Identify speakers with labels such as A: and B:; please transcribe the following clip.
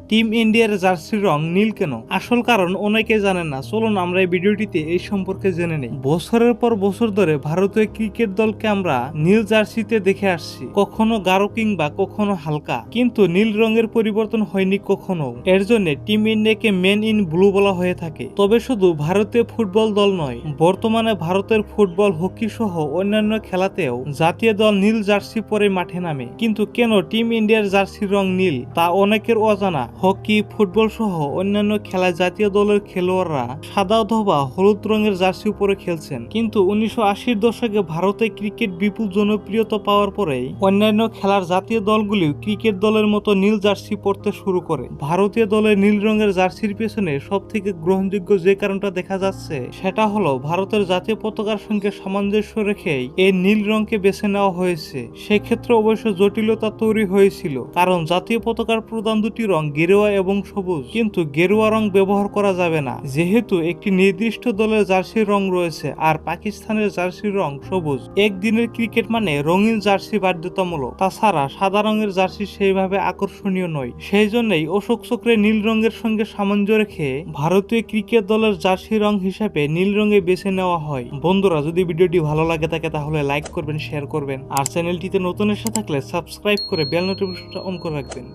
A: Team ইন্ডিয়ার জার্সির রং নীল কেন? আসল কারণ অনেকে জানে না। চলুন আমরা এই ভিডিওটিতে এই সম্পর্কে জেনে নেই। বছরের পর বছর ধরে ভারতীয় ক্রিকেট দলকে আমরা নীল জার্সিতে দেখে আসছি, কখনো গাঢ় কিংবা কখনো হালকা, কিন্তু নীল রঙের পরিবর্তন হয়নি কখনো। এর জন্য টিম ইন্ডিয়াকে মেন ইন ব্লু বলা হয়ে থাকে। তবে শুধু ভারতীয় ফুটবল দল নয়, বর্তমানে ভারতের ফুটবল, হকি সহ অন্যান্য খেলাতেও জাতীয় দল নীল জার্সি পরে মাঠে নামে। কিন্তু কেন টিম ইন্ডিয়ার জার্সির রং নীল তা অনেকের অজানা। হকি, ফুটবল সহ অন্যান্য খেলায় জাতীয় দলের খেলোয়াড়রা সাদা অথবা হলুদ রঙের জার্সি পরে খেলছেন, কিন্তু 1980-র দশকে ভারতে ক্রিকেট বিপুল জনপ্রিয়তা পাওয়ার পরেই অন্যান্য খেলার জাতীয় দলগুলিও ক্রিকেট দলের মতো নীল জার্সি পরতে শুরু করে। ভারতীয় দলের নীল রঙের জার্সির পেছনে সব থেকে গ্রহণযোগ্য যে কারণটা দেখা যাচ্ছে সেটা হলো ভারতের জাতীয় পতাকার সঙ্গে সামঞ্জস্য রেখেই এই নীল রঙকে বেছে নেওয়া হয়েছে। সেক্ষেত্রে অবশ্য জটিলতা তৈরি হয়েছিল, কারণ জাতীয় পতাকার প্রধান দুটি রং গেরুয়া এবং সবুজ, কিন্তু গেরুয়া রং ব্যবহার করা যাবে না যেহেতু একটি নির্দিষ্ট দলের জার্সির রং রয়েছে আর পাকিস্তানের জার্সির রং সবুজ। একদিনের ক্রিকেট মানে রঙিন জার্সি বাধ্যতামূলক। তাছাড়া সাদা রঙের জার্সি সেইভাবে আকর্ষণীয় নয়, সেই জন্যই অশোক চক্রে নীল রঙের সঙ্গে সামঞ্জস্য রেখে ভারতীয় ক্রিকেট দলের জার্সি রং হিসাবে নীল রঙে বেছে নেওয়া হয়। বন্ধুরা, যদি ভিডিওটি ভালো লাগে থাকে তাহলে লাইক করবেন, শেয়ার করবেন, আর চ্যানেলটিতে নতুন এসে থাকলে সাবস্ক্রাইব করে বেল নোটিফিকেশনটা অন করে রাখবেন।